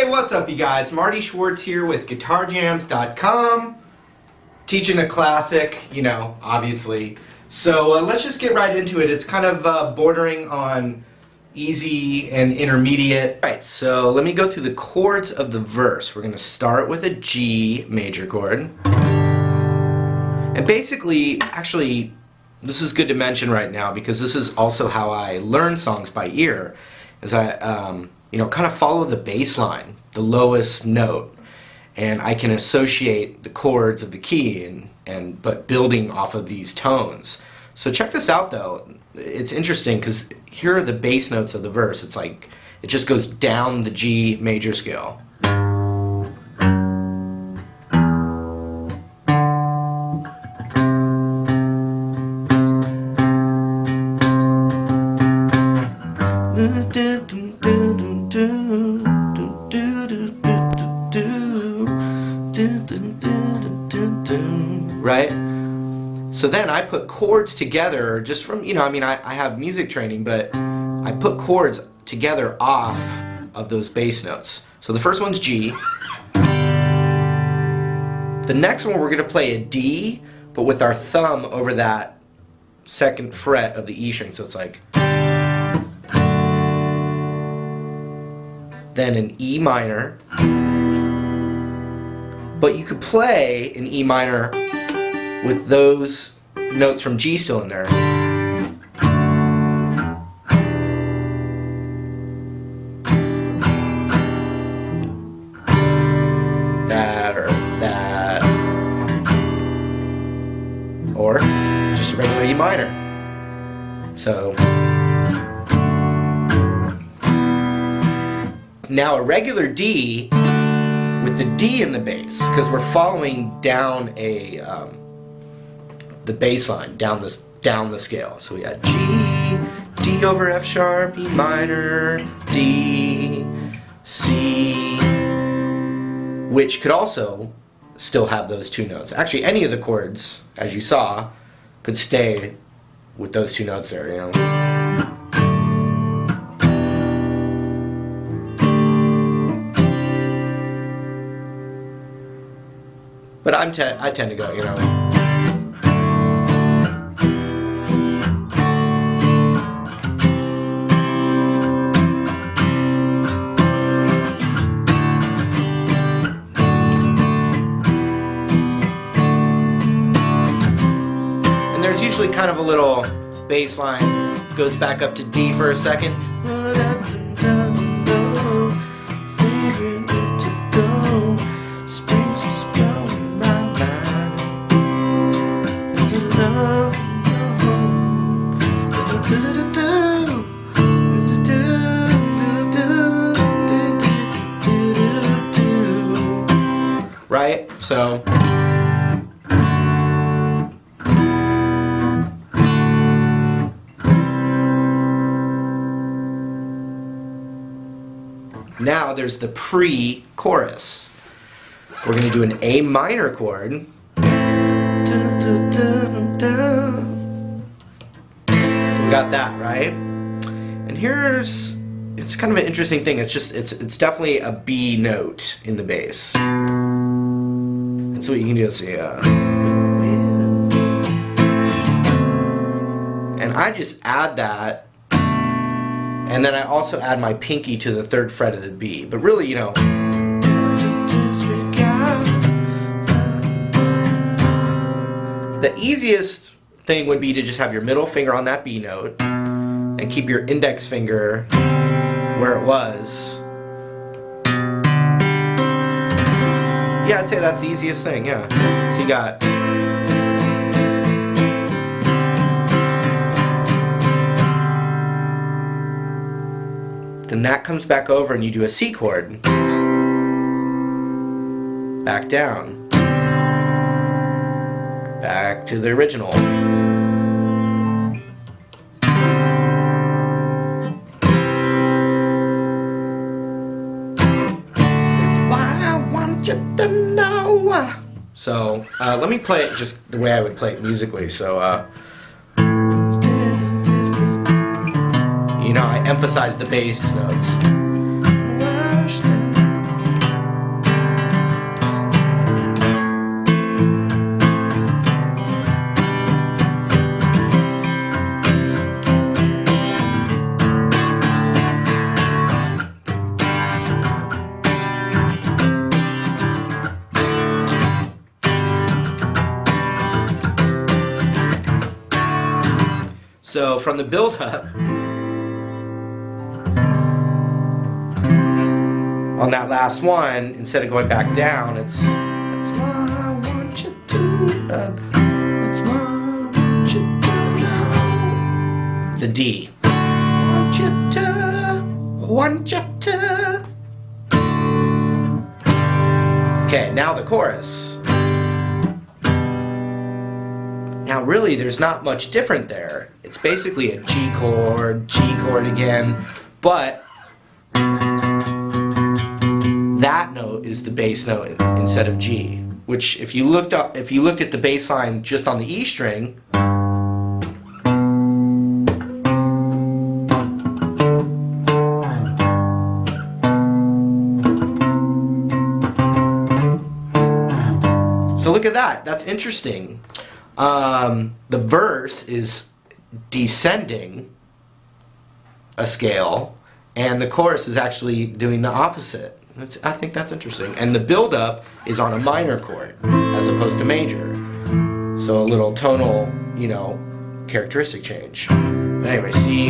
Hey, what's up you guys? Marty Schwartz here with GuitarJams.com, teaching a classic, obviously. So let's just get right into it. It's kind of bordering on easy and intermediate. Alright, so let me go through the chords of the verse. We're going to start with a G major chord. And basically, actually, this is good to mention right now because this is also how I learn songs by ear, is I kind of follow the bass line, the lowest note, and I can associate the chords of the key but building off of these tones. So check this out though. It's interesting because here are the bass notes of the verse. It's like it just goes down the G major scale. Right? So then I put chords together just from, I have music training, but I put chords together off of those bass notes. So the first one's G. The next one we're going to play a D, but with our thumb over that second fret of the E string. So it's like, then an E minor. But you could play an E minor with those notes from G still in there. That or that. Or just a regular E minor. So now a regular D with the D in the bass, because we're following down the bass line, down the scale. So we got G, D over F sharp, E minor, D, C, which could also still have those two notes. Actually, any of the chords, as you saw, could stay with those two notes there, But I tend to go, And there's usually kind of a little bass line, goes back up to D for a second. Right? So now there's the pre-chorus. We're going to do an A minor chord. We got that, right? And it's kind of an interesting thing. It's definitely a B note in the bass. And so what you can do is say, and I just add that, and then I also add my pinky to the third fret of the B. But really, the easiest thing would be to just have your middle finger on that B note and keep your index finger where it was. Yeah, I'd say that's the easiest thing, yeah. So you got then that comes back over and you do a C chord. Back down. Back to the original. I want you to know. So let me play it just the way I would play it musically. So I emphasize the bass notes. So from the build-up, on that last one, instead of going back down, it's that's why I want you to, that's why I want you to know. It's a D. Want you to. Okay, now the chorus. Now really there's not much different there. It's basically a G chord again, but that note is the bass note instead of G, which if you looked at the bass line just on the E string, so look at that. That's interesting. The verse is descending a scale, and the chorus is actually doing the opposite. I think that's interesting. And the build-up is on a minor chord as opposed to major. So a little tonal, you know, characteristic change. But anyway, C,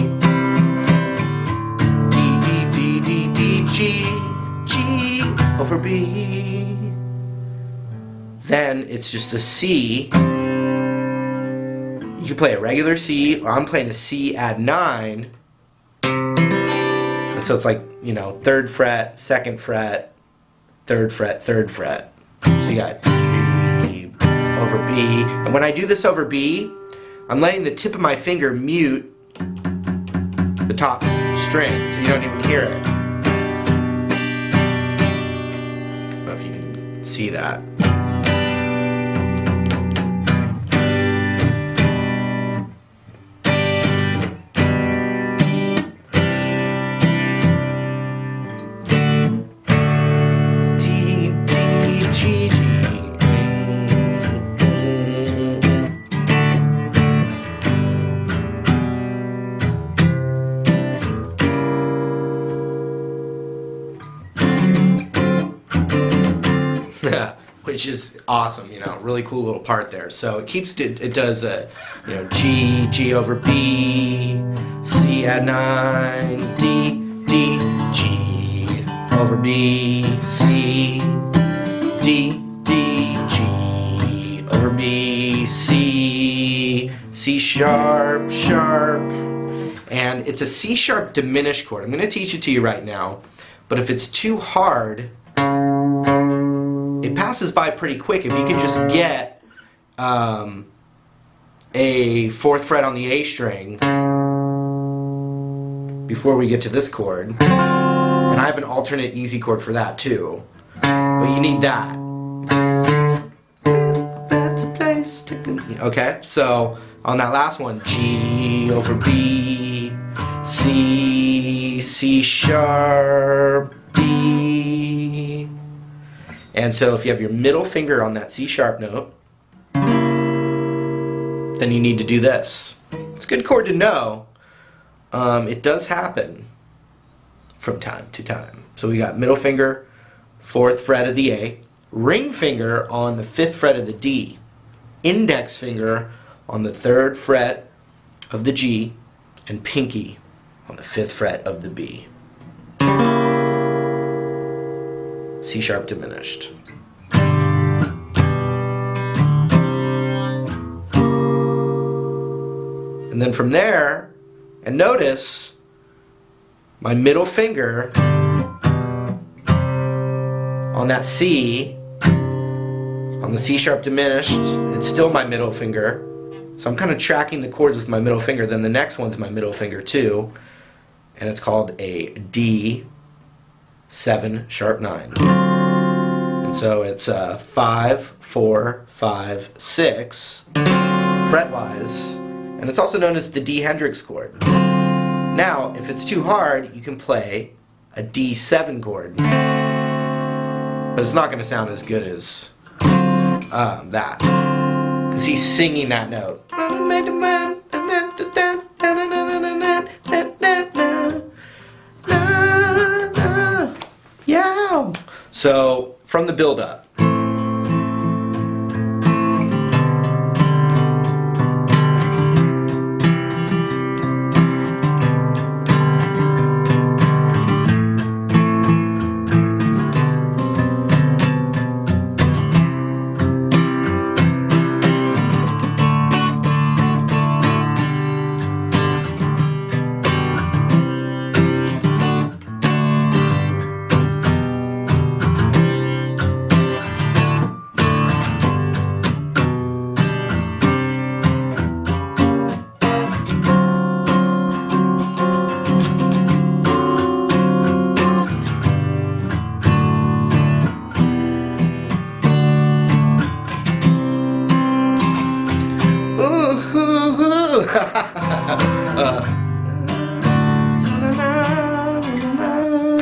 D, D, D, D, D, G, G over B. Then it's just a C. You can play a regular C, or I'm playing a C add 9. And so it's like, you know, 3rd fret, 2nd fret, 3rd fret, 3rd fret. So you got G over B. And when I do this over B, I'm letting the tip of my finger mute the top string, so you don't even hear it. I don't know if you can see that. Which is awesome, you know, really cool little part there. So it keeps it does a, you know, G over B, C add 9, D, D, G over B, C, D, D, G over B, C, C sharp, sharp, and it's a C sharp diminished chord. I'm going to teach it to you right now, but if it's too hard, it passes by pretty quick. If you can just get a 4th fret on the A string before we get to this chord, and I have an alternate easy chord for that too, but you need that. Okay, so on that last one, G over B, C, C sharp, D. And so if you have your middle finger on that C sharp note, then you need to do this. It's a good chord to know. It does happen from time to time. So we got middle finger, 4th fret of the A, ring finger on the 5th fret of the D, index finger on the 3rd fret of the G, and pinky on the 5th fret of the B. C sharp diminished. And then from there, and notice my middle finger on that C, on the C sharp diminished, it's still my middle finger. So I'm kind of tracking the chords with my middle finger. Then the next one's my middle finger too, and it's called a D 7 sharp 9. And so it's 5, 4, 5, 6 fretwise, and it's also known as the D Hendrix chord. Now, if it's too hard, you can play a D7 chord, but it's not going to sound as good as that, because he's singing that note. Yeah. So from the build-up.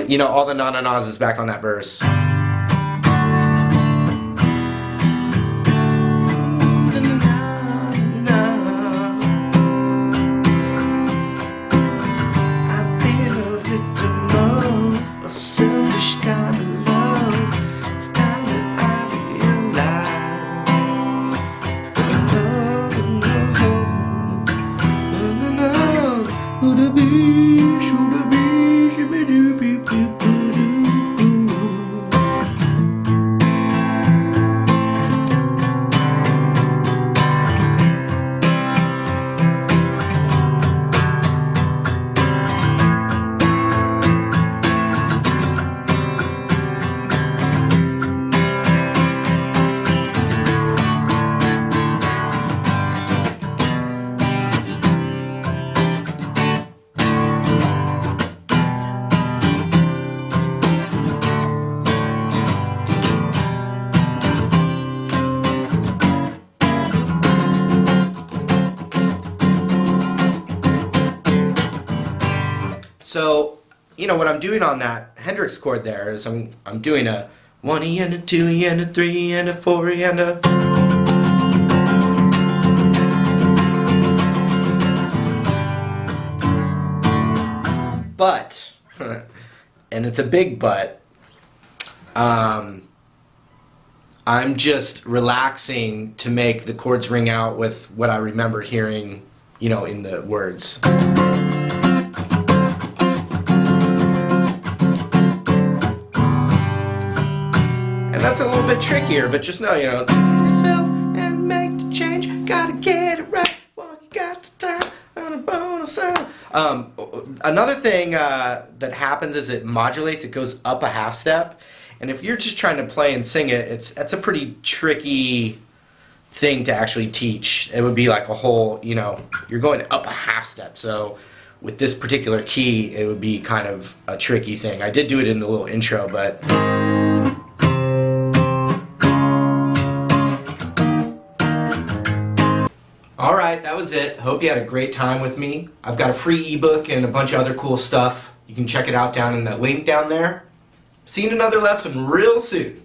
You know, all the na-na-nas is back on that verse. So, you know, what I'm doing on that Hendrix chord there is I'm doing a 1E and a 2E and a 3E and a 4E and a... But, and it's a big but, I'm just relaxing to make the chords ring out with what I remember hearing, you know, in the words. And that's a little bit trickier, but just know, you know, yourself and make the change, gotta get it right while you got the time on a bonus sound. Another thing that happens is it modulates, it goes up a half step, and if you're just trying to play and sing it, that's a pretty tricky thing to actually teach. It would be like a whole, you know, you're going up a half step, so with this particular key, it would be kind of a tricky thing. I did do it in the little intro, but... Alright, that was it. Hope you had a great time with me. I've got a free ebook and a bunch of other cool stuff. You can check it out down in the link down there. See you in another lesson real soon.